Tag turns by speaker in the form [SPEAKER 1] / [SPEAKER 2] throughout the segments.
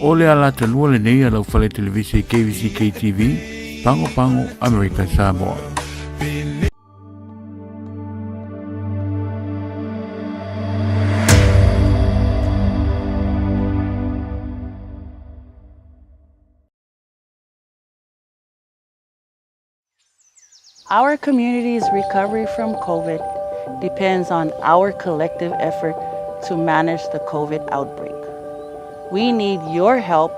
[SPEAKER 1] Ole ala te lua le nei ala ufale televisi Kvzktv, Pango America Samoa.
[SPEAKER 2] Our community's recovery from COVID depends on our collective effort to manage the COVID outbreak. We need your help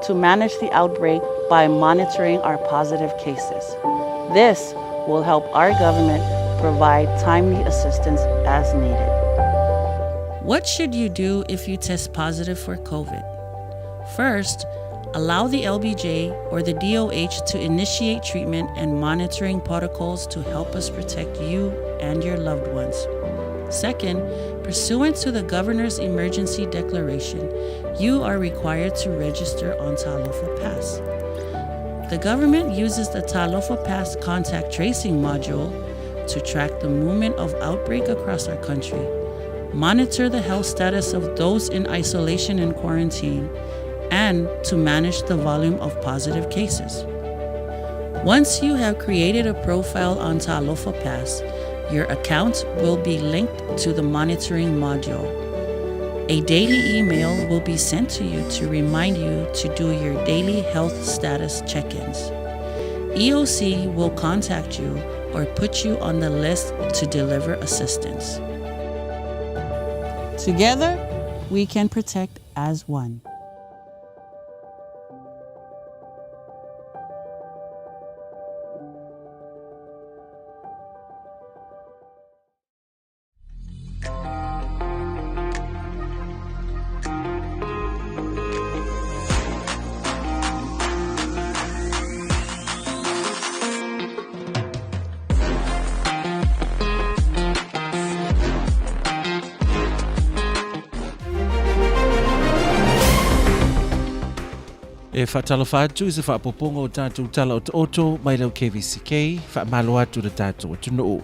[SPEAKER 2] to manage the outbreak by monitoring our positive cases. This will help our government provide timely assistance as needed.
[SPEAKER 3] What should you do if you test positive for COVID? First, allow the LBJ or the DOH to initiate treatment and monitoring protocols to help us protect you and your loved ones. Second, pursuant to the Governor's Emergency Declaration, you are required to register on Talofa Pass. The government uses the Talofa Pass contact tracing module to track the movement of outbreak across our country, monitor the health status of those in isolation and quarantine, and to manage the volume of positive cases. Once you have created a profile on Talofa Pass, your account will be linked to the monitoring module. A daily email will be sent to you to remind you to do your daily health status check-ins. EOC will contact you or put you on the list to deliver assistance. Together, we can protect as one.
[SPEAKER 4] E whatalofa atu i se whaapoponga o tātou tala o te oto mai lau KVCK, whaamalo atu na tātou atu no.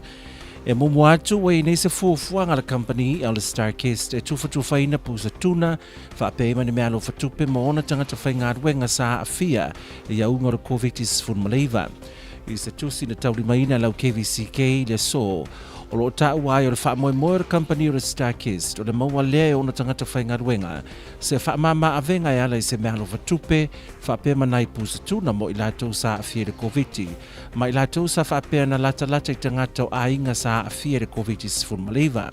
[SPEAKER 4] E mumu atu wei nei se fuafuanga la company au le Starkist e tuwhatuwhaina pusa tuna, whaapeima ni mea lo whatupe mo ona tangata whaingaruenga sa awhia e iaunga o COVID-19 maleiva. I se tusi na tauri maina lau KVCK le so, o lo ta wai o le whaamoemoe o company o le Starkist, o le maua lea o na tangata whaingaruenga, se whaamama avenga e ala i se mea lo whatupe, whaapea manai pusa tuna mo i lātou sa awhia le COVID, ma i lātou sa whaapea na lata i tangata o ainga sa awhia le COVID-19 maleiva.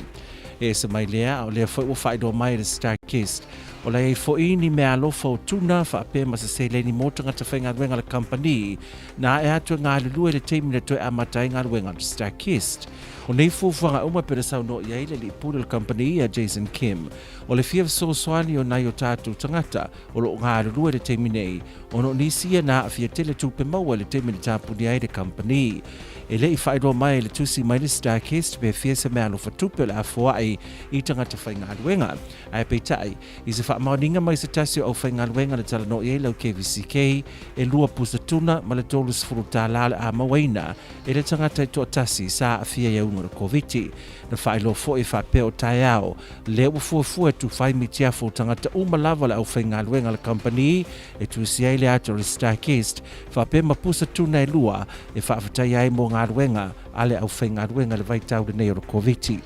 [SPEAKER 4] E se mai lea o lea whai o whaidoa mai le Starkist, o lea i fwoi ni mea alofa o tuna whaapea ma se se leini mo tangata whaingaruenga le company, na e atua ngā lulua le teimi le toi amatai ngā ruenga le Starkist. O nei fufuanga uma pere sau no ia ile li pule le company a Jason Kim. O le fia so soani o nai o tātou tangata o lo ngā rurua le teimi nei. O no nisia na a fia tele tupe maua le teimi le tāpuni ai le company. E le i whairoa mai le tusi mai le Starkist pe fia se mea lo whatupe le afuai i tangata whaingaruenga. Ai peitai, i se whaamaoninga mai se tasi o whaingaruenga le tala no ia lau KVCK e lua pusa tuna ma le tolu sifuru tā lale a mawaina e le tangata i toa tasi sa a fia iau ngora COVID. Na whailo fo e whapea o tai au, le ufuafua tu whaimi tiafo tangata umalava le au whaingaruenga le company e tu siai le ato le Starkist, whapea mapusa tuna e lua e whaafatai ai mo ngā ruenga ale au whaingaruenga le vaitau le nei o COVID.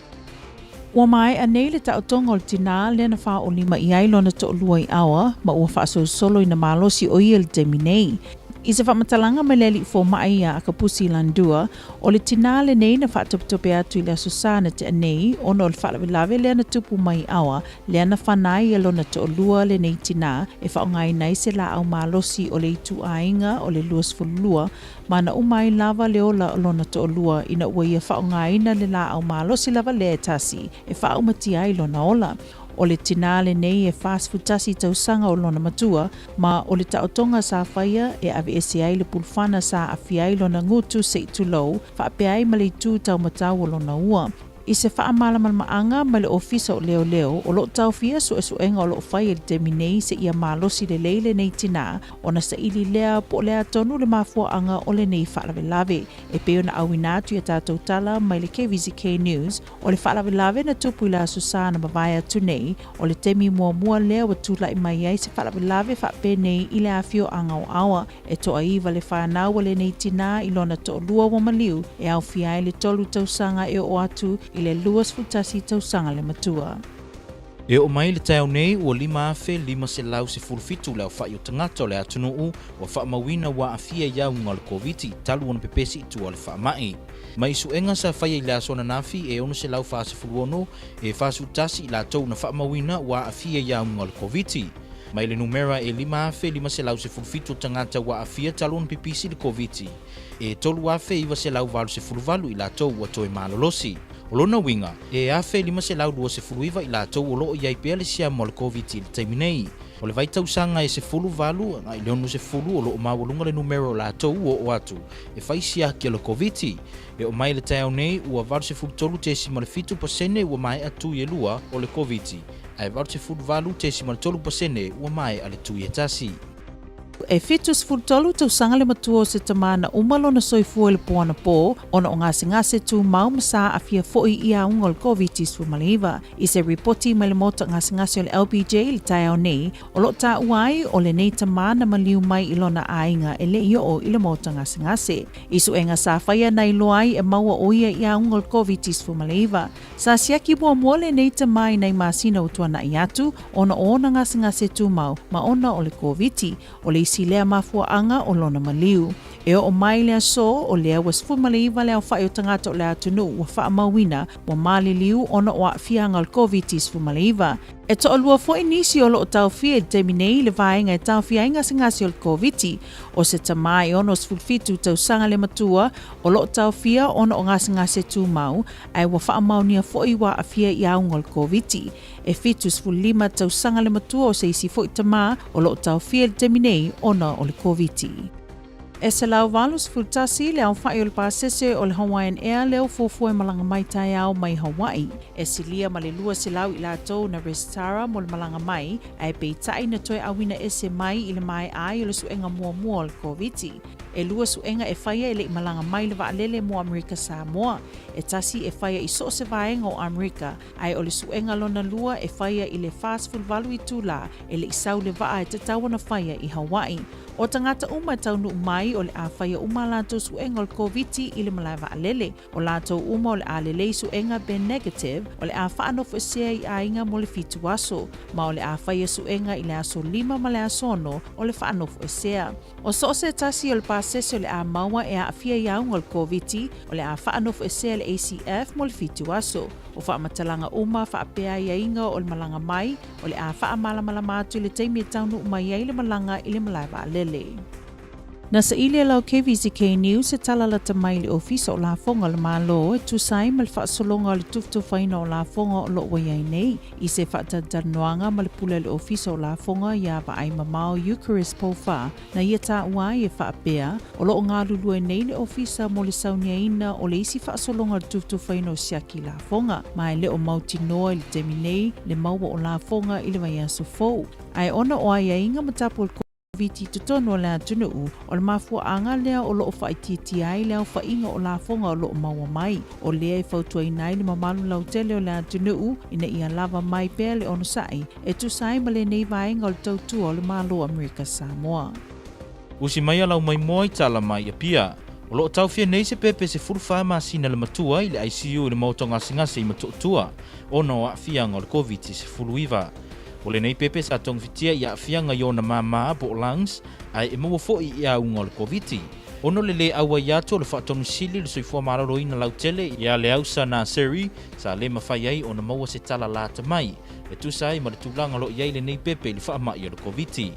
[SPEAKER 5] Ua mai a nei le tautonga o le tina le na wha o lima i ailo na to lua i awa ma ua wha solo i na malosi o ia le temi nei. I se whamatalanga mai leli i fo mai a kapusi landua o le tina le nei na whaatopitope atu i le asusana te anei o no le whaalawe le na tupu mai awa le na whanai alo na to lua le nei tina e whaongai nei se la au malosi o le itu ainga o le luas fulua ma na umai lava le ola alo na to lua ina ua ia whaongai na le la au malosi lava le tasi e whaumati ai lo na ola. O le tinale nei e fast futasi tausanga o lona matua, ma o le taotonga sa whaia e ave ese ai le pulfana sa awhiai lona ngutu se itu lau, whaapeai ma le tu tau matau o lona ua. I se whaamalamalamaanga ma le ofisa o leo leo o lo tauwhia suenga o lo whai e te minei se ia malosi le leile nei tina o na sa ili lea po lea tonu le mafuaanga o le nei whaalavelave. E peo na awinatu ia tātou tala mai le KVZK News o le whaalavelave na tupu ila Susana Mavaya tunei o le temi mua lea wa tula i mai ai se whaalavelave whape nei i le awhio anga o awa e toa iwa le whanau le nei tina i lona to lua wa maliu e au fiai le tolu tausanga e o atu i le luas futasi tausanga le matua.
[SPEAKER 6] E o mai le tau nei ua 5 se lau se fulfitu lau whai o tangata o le atunuu wa wha mawina wa afia iau ngal COVID talu ona pepesi tu o le wha mai. Mai suenga sa whai i la sona nafi e ono se lau wha se fuluono e wha sutasi i la tau na wha mawina wa afia iau ngal COVID. Mai le numera e 5 se lau se fulfitu tangata wa afia talu ona pepesi le COVID. E tolu afe iwa se lau valu se fuluvalu i la tau wa toe malolosi. O lona winga, e afe 5 se lau 2 se fuluiva i la tau o loo iai pea le sia mo le COVID i le taiminei. O le vai tausanga e se fulu valu, i le onu se fulu o loo mawalunga le numero la tau o atu. E fai sia ki le COVID. E o mai le tau nei, ua valu se fulu tolu te si male fitu pasene ua mai atu i lua o le COVID. Ai valu se fulu valu te si male tolu pasene ua mai ale tu i tasi.
[SPEAKER 5] E fitus fultolu tau sanga le matua o se tamana umalo na soifua le poana po, ona o ngase tu mau masa a fia foi ia ungol COVID-19 maliva. I se reporti mai le mota ngase o le LBJ le taiao nei, o lo ta uai o le nei tamana maliu mai ilona ainga e le io o ile mota ngase. Isu enga sa faya na iloai e maua oia ia ungol COVID-19 maliva. Sa siaki mua le nei tamai nei masina utuana iatu, ona ngase tu mau, ma ona o le COVID, o le isi lea mafuaanga o lona maliu. E o mai lea so o lea was fumaleiva lea whai o tangata o lea tunu wa wha mawina wa mali liu ona o fianga o COVID-19 fumaleiva. E to alua fo inisi o lo tau fia te minei le vaenga e tau fia inga singasi o COVID o se tamai ono sfulfitu tau sanga le matua o lo tau fia ono o ngasi tu mau ai wa wha maunia fo iwa a fia ia ungol COVID. E fitu sfulima tau sanga le matua o se isi fo itama o lo tau fia te minei ono o le COVID. E se lau valus fultasi le au whai o le pasese o le Hawaiian Air leo fofua malanga mai tai au mai Hawaii. E silia ma le lua se lau i latou na restara mo le malanga mai, ai peitai na toe awina ese mai i le mai ai o le suenga mua o le COVID. E lua suenga e whaia i le malanga mai le vaalele mo Amerika Samoa. E tasi e whaia i so se vaenga o Amerika, ai o le suenga lona lua e whaia i le fast food valu i tula, e le isau le vaa e tatawana whaia i Hawaii. O tangata uma taunu mai o le a whaia uma lato suenga o le COVID i le malai vaalele. O lato uma o le a lelei suenga ben negative, o le a whaanofu esea i a inga mo le fitu aso, ma o le a whaia suenga i le aso 5 ma le asono o le whaanofu esea. O so se tasi o le pasese o le a maua e a fia iaunga o le COVID, o le a whaanofu esea le ACF mo le fitu aso. O whaamatalanga uma whaapea ia inga o le malanga mai, o le a whaamalamalama le teimi e taunu umai ai le malanga i le malai vaalele. Na sa ili lau KVZK News e talalata mai le ofisa o la fonga le malo e tusai ma le whaasolonga le tuftufaina o la fonga o lo waiai nei. I se whaatatanuanga ma le pula le ofisa o la fonga ia wa ai mamao Eucharist Pofa na ia ta uai e whaapea o lo ngā lulue nei le ofisa mo le sauniaina o le isi whaasolonga le tuftufaina o siaki la fonga. Mai le o mauti noa i le temi nei le maua o la fonga i le vaiaso fou. Ai ona o ai inga matapu viti tutono le atunu o le mafuaanga lea o loo whaititi ai lea o whainga o la fonga o loo maua mai. O lea i whautuai nai le mamalu lau tele o le atunu ina ia lava mai pēle ono sai e tu sai ma le nei vaenga o le tautua o le malo Amerika Samoa.
[SPEAKER 6] Usi mai alau mai moi tala mai a pia. O loo tau fia nei se pepe se furufaa masina le matua i le ICU le mautonga singase i matotua. Ono a fianga o le COVID se fuluiva. O le nei pepe sa tong fitia i a fianga i ona mama po langs ai e maua foi i a unga o le COVID. Ono le aua i ato le whaatonu sili le soifua mararo ina lau tele i a le ausa na seri sa le mawhai ai ona maua se tala lata mai. E tu sai ma le tūlanga lo i ai le nei pepe le whaamai o le COVID.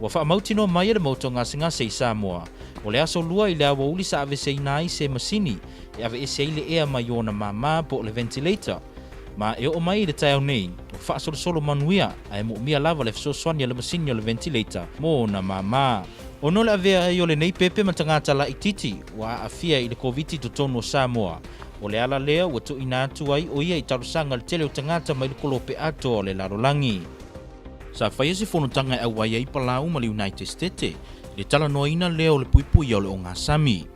[SPEAKER 6] Wa whaamauti no mai le mauto ngase i Samoa. O le aso lua i le awa uli sa ave se inai se masini e ave e se ile ea mai ona mama po le ventilator. Ma e o mai le tau nei, o whaasolo manuia, a e mo mia lava le fsoswani le masini o le ventilator, mo na mama. O no le avea i o le nei pepe ma tangata la ititi, wa a fia i le COVID to tonu o Samoa. O le ala lea ua tuuina atu ai o ia I talosaga le tele o tagata mai le kolope ato o le lalolagi. Sa whaia se whanutanga au ai ai palau ma le United States, le talanoina lea o le puipui o le o ngā Sami.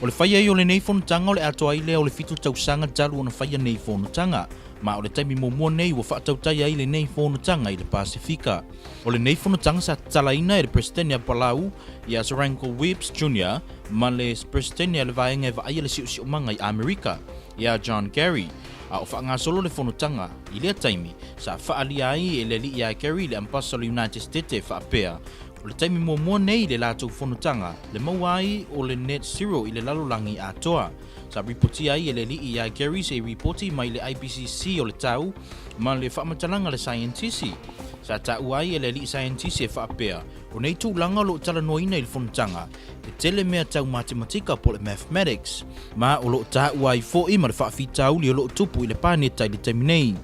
[SPEAKER 6] O le whaia ai o le nei whanutanga o le ato ai lea o le fitu tausanga talu o na whaia nei whanutanga, ma o le taimi momua nei ua whaatautai ai le nei whanutanga I le Pasifika. O le nei whanutanga sa talaina e le presidente a palau I a Saranko Whips Jr. ma le presidente a le vaenga e vaia le siu manga I Amerika, I a John Kerry. A o whaangasolo le whanutanga I lea taimi sa whaalia ai e le li a Kerry le ampasa o le United States e whaapea. O le taimi mua nei le lātou whanutanga le mauai o le net zero I le lalolangi atoa. Sa ripoti ai e le li a Kerry se ripoti mai le IPCC o le tau ma le whamatalanga le scientisti. Sa tau ai e le li scientisti e whaapea. O nei tūlanga lo talanoina I le whanutanga e tele mea tau matematika po le mathematics. Ma o lo tau ai fo I ma le whaafitau li o lo tupu I le paneta I le taimi nei.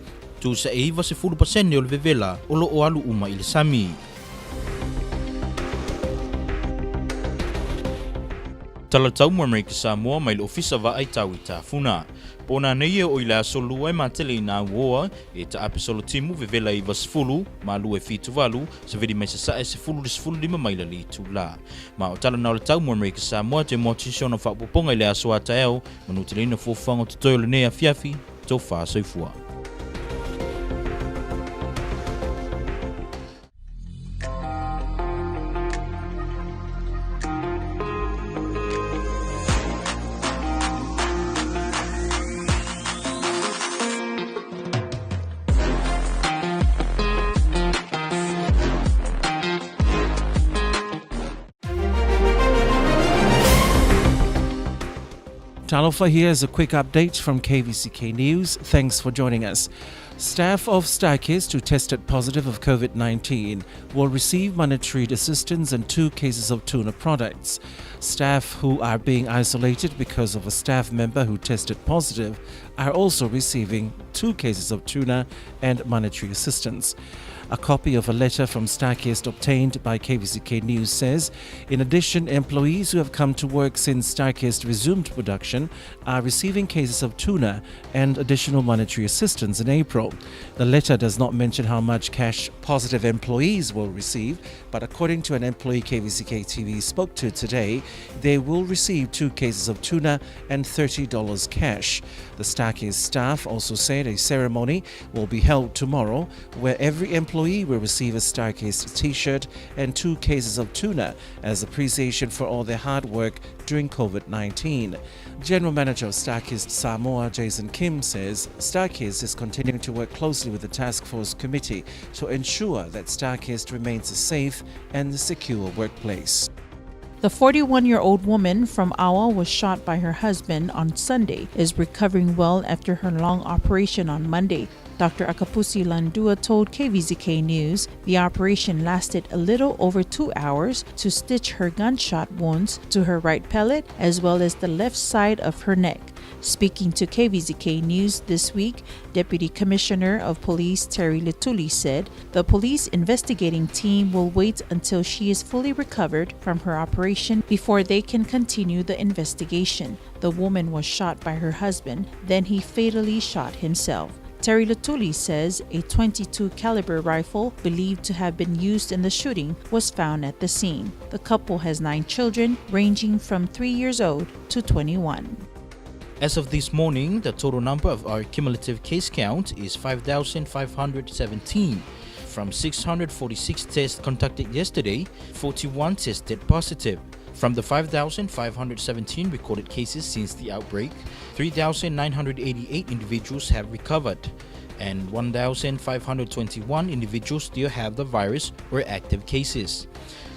[SPEAKER 6] Tu sa e iwa se 40% o le vevela o lo o alu uma I le Sami. Talatau mo Amerika Samoa mai le ofisa va ai tau I tāwhuna. Pona nei o I le asolu ai matele I nā woa e ta apisolo timu vevela I vasfulu, ma lu e fitu valu, sa vedi mai sa e se fulu le sfulu lima mai la li tu la. Ma o tala nau le tau mo Amerika Samoa te mo tishona whapoponga I le aso ata eo, manutelina fofanga te toyo le nea fiafi, tau wha soifua.
[SPEAKER 4] Talofa here is a quick update from KVCK News. Thanks for joining us. Staff of Starkist who tested positive of COVID-19 will receive monetary assistance and 2 cases of tuna products. Staff who are being isolated because of a staff member who tested positive are also receiving 2 cases of tuna and monetary assistance. A copy of a letter from Starkist obtained by KVCK News says, in addition, employees who have come to work since Starkist resumed production are receiving cases of tuna and additional monetary assistance in April. The letter does not mention how much cash positive employees will receive, but according to an employee KVCK TV spoke to today, they will receive 2 cases of tuna and $30 cash. The Starkist staff also said a ceremony will be held tomorrow where every employee will receive a Starkist t-shirt and 2 cases of tuna as appreciation for all their hard work during COVID-19. General Manager of Starkist Samoa, Jason Kim, says Starkist is continuing to work closely with the Task Force Committee to ensure that Starkist remains a safe and secure workplace.
[SPEAKER 5] The 41-year-old woman from Awa was shot by her husband on Sunday, is recovering well after her long operation on Monday. Dr. Akapusi Landua told KVZK News the operation lasted a little over 2 hours to stitch her gunshot wounds to her right pellet as well as the left side of her neck. Speaking to KVZK News this week, Deputy Commissioner of Police Terry Letuli said the police investigating team will wait until she is fully recovered from her operation before they can continue the investigation. The woman was shot by her husband, then he fatally shot himself. Terry Letuli says a .22 caliber rifle believed to have been used in the shooting was found at the scene. The couple has 9 children ranging from 3 years old to 21.
[SPEAKER 6] As of this morning, the total number of our cumulative case count is 5,517. From 646 tests conducted yesterday, 41 tested positive. From the 5,517 recorded cases since the outbreak, 3,988 individuals have recovered, and 1,521 individuals still have the virus or active cases.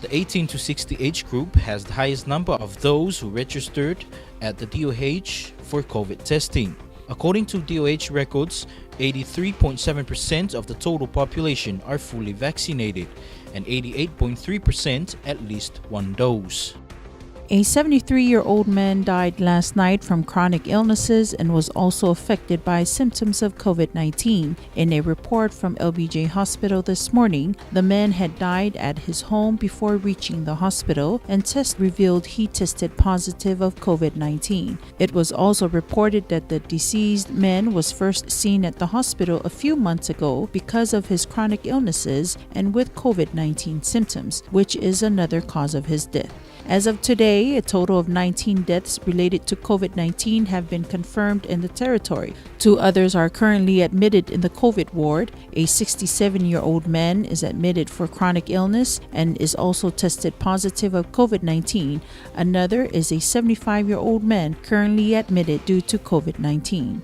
[SPEAKER 6] The 18 to 60 age group has the highest number of those who registered at the DOH for COVID testing. According to DOH records, 83.7% of the total population are fully vaccinated and 88.3% at least 1 dose.
[SPEAKER 5] A 73-year-old man died last night from chronic illnesses and was also affected by symptoms of COVID-19. In a report from LBJ Hospital this morning, the man had died at his home before reaching the hospital, and tests revealed he tested positive of COVID-19. It was also reported that the deceased man was first seen at the hospital a few months ago because of his chronic illnesses and with COVID-19 symptoms, which is another cause of his death. As of today, a total of 19 deaths related to COVID-19 have been confirmed in the territory. 2 others are currently admitted in the COVID ward. A 67-year-old man is admitted for chronic illness and is also tested positive of COVID-19. Another is a 75-year-old man currently admitted due to COVID-19.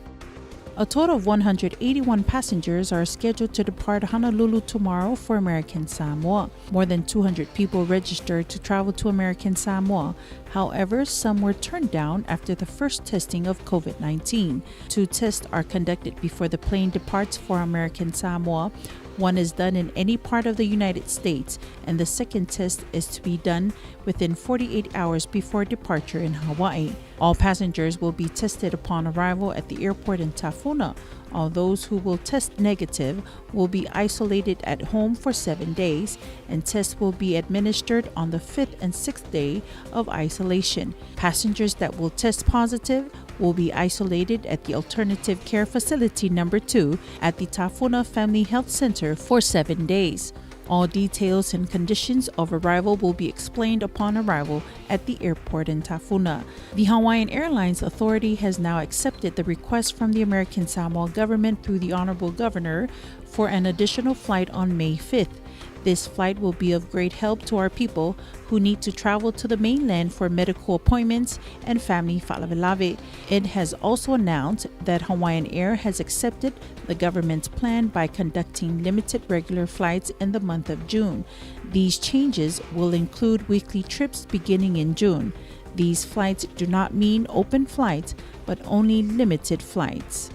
[SPEAKER 5] A total of 181 passengers are scheduled to depart Honolulu tomorrow for American Samoa. More than 200 people registered to travel to American Samoa. However, some were turned down after the first testing of COVID-19. 2 tests are conducted before the plane departs for American Samoa. One is done in any part of the United States, and the second test is to be done within 48 hours before departure in Hawaii. All passengers will be tested upon arrival at the airport in Tafuna. All those who will test negative will be isolated at home for 7 days, and tests will be administered on the 5th and 6th day of isolation. Passengers that will test positive will be isolated at the Alternative Care Facility number 2 at the Tafuna Family Health Center for 7 days. All details and conditions of arrival will be explained upon arrival at the airport in Tafuna. The Hawaiian Airlines Authority has now accepted the request from the American Samoa government through the Honorable Governor for an additional flight on May 5th. This flight will be of great help to our people who need to travel to the mainland for medical appointments and family fa'alavelave. It has also announced that Hawaiian Air has accepted the government's plan by conducting limited regular flights in the month of June. These changes will include weekly trips beginning in June. These flights do not mean open flights, but only limited flights.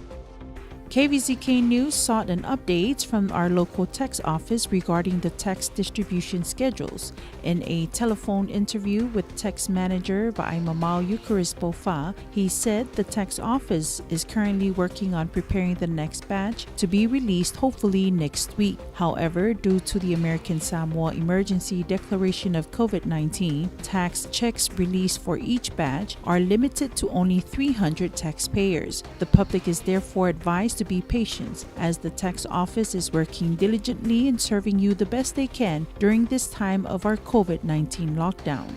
[SPEAKER 5] KVZK News sought an update from our local tax office regarding the tax distribution schedules. In a telephone interview with tax manager Va'aimamau Eucharispo Fa, he said the tax office is currently working on preparing the next batch to be released hopefully next week. However, due to the American Samoa emergency declaration of COVID-19, tax checks released for each batch are limited to only 300 taxpayers. The public is therefore advised to be patient, as the tax office is working diligently in serving you the best they can during this time of our COVID-19 lockdown.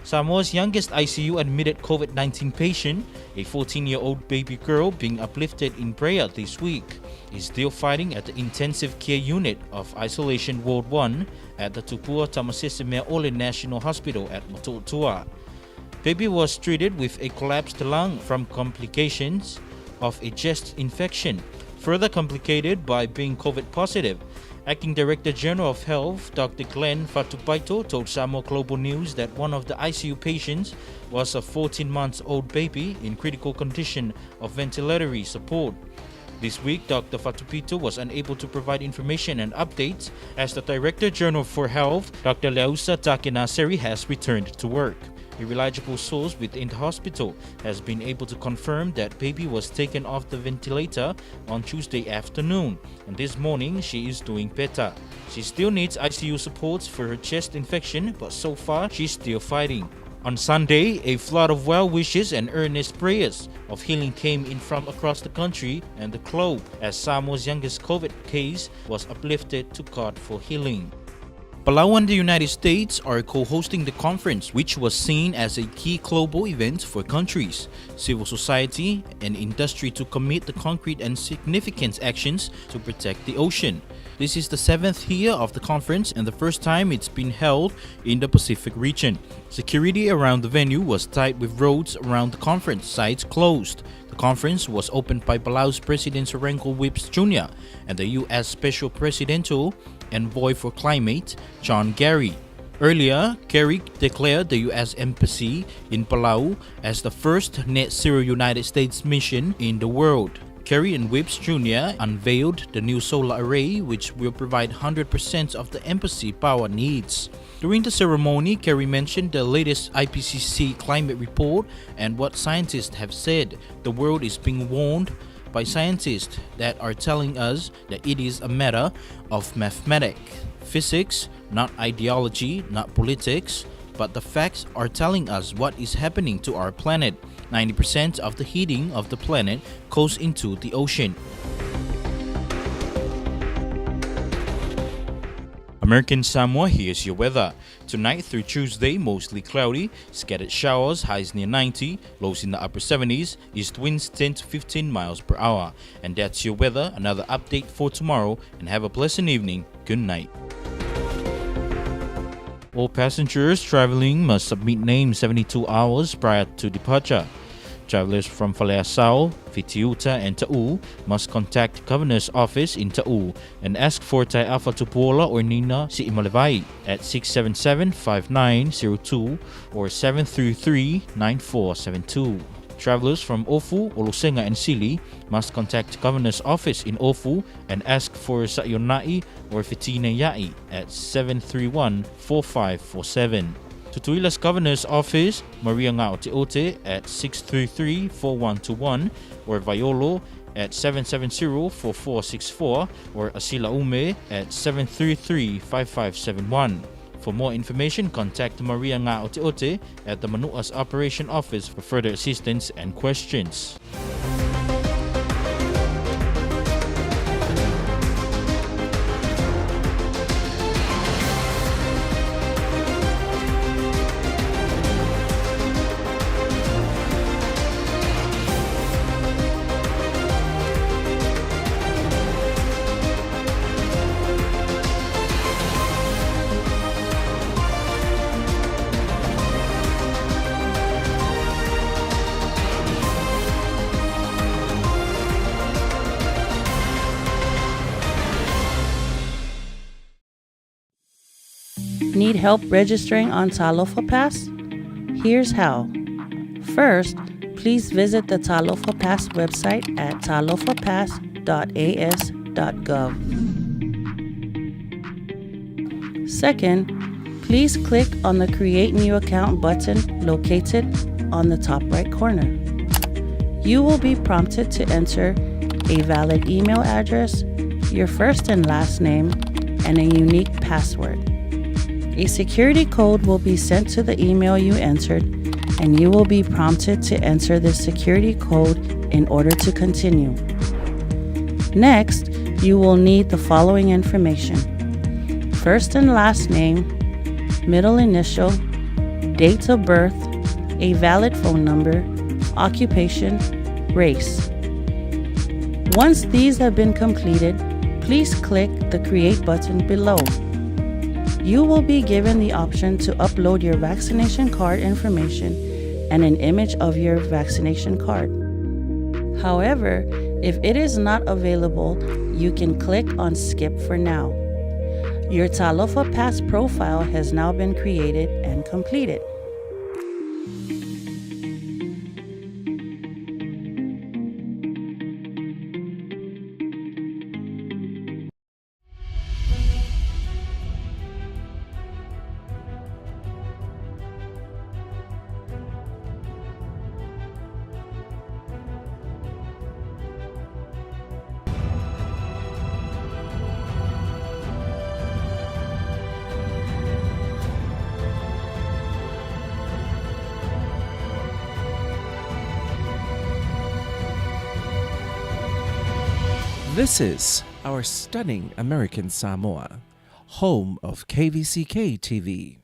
[SPEAKER 6] Samoa's youngest ICU admitted COVID-19 patient, a 14-year-old baby girl being uplifted in prayer this week, is still fighting at the intensive care unit of Isolation Ward 1 at the Tupua Tamasese Me'ole National Hospital at Motu'utua. Baby was treated with a collapsed lung from complications of a chest infection, further complicated by being COVID positive. Acting Director General of Health, Dr. Glenn Fatupaito, told Samoa Global News that one of the ICU patients was a 14-month-old baby in critical condition of ventilatory support. This week, Dr. Fatupito was unable to provide information and updates as the Director General for Health, Dr. Leusa Takenaseri, has returned to work. A reliable source within the hospital has been able to confirm that baby was taken off the ventilator on Tuesday afternoon, and this morning she is doing better. She still needs ICU support for her chest infection, but so far she's still fighting. On Sunday, a flood of well wishes and earnest prayers of healing came in from across the country and the globe as Samoa's youngest COVID case was uplifted to God for healing. Palau and the United States are co-hosting the conference, which was seen as a key global event for countries, civil society, and industry to commit the concrete and significant actions to protect the ocean. This is the 7th year of the conference and the first time it's been held in the Pacific region. Security around the venue was tight with roads around the conference sites closed. The conference was opened by Palau's President Serengo Whips Jr. and the U.S. Special Presidential Envoy for Climate, John Kerry. Earlier, Kerry declared the U.S. Embassy in Palau as the first net zero United States mission in the world. Kerry and Whips Jr. unveiled the new solar array which will provide 100% of the embassy power needs. During the ceremony, Kerry mentioned the latest IPCC climate report and what scientists have said. The world is being warned by scientists that are telling us that it is a matter of mathematics, physics, not ideology, not politics, but the facts are telling us what is happening to our planet. 90% of the heating of the planet goes into the ocean. American Samoa, here's your weather. Tonight through Tuesday, mostly cloudy, scattered showers, highs near 90, lows in the upper 70s, east winds 10 to 15 miles per hour. And that's your weather, another update for tomorrow, and have a pleasant evening. Good night. All passengers traveling must submit names 72 hours prior to departure. Travelers from Faleasau, Fitiuta and Ta'u must contact Governor's Office in Ta'u and ask for Tai Alpha Tupuola or Nina Si Imalevai at 677-5902 or 733-9472. Travelers from Ofu, Olosenga and Sili must contact Governor's Office in Ofu and ask for Sayonai or Fitine Yai at 731-4547. To Tuila's Governor's Office, Maria Ngao Teote at 633-4121 or Vaiolo at 770-4464 or Asila Ume at 733-5571. For more information, contact Maria Ngao Teote at the Manuas Operation Office for further assistance and questions.
[SPEAKER 2] Need help registering on Talofa Pass? Here's how. First, please visit the Talofa Pass website at talofapass.as.gov. Second, please click on the Create New Account button located on the top right corner. You will be prompted to enter a valid email address, your first and last name, and a unique password. A security code will be sent to the email you entered, and you will be prompted to enter this security code in order to continue. Next, you will need the following information: first and last name, middle initial, date of birth, a valid phone number, occupation, race. Once these have been completed, please click the Create button below. You will be given the option to upload your vaccination card information and an image of your vaccination card. However, if it is not available, you can click on Skip for now. Your Talofa Pass profile has now been created and completed.
[SPEAKER 4] This is our stunning American Samoa, home of KVCK TV.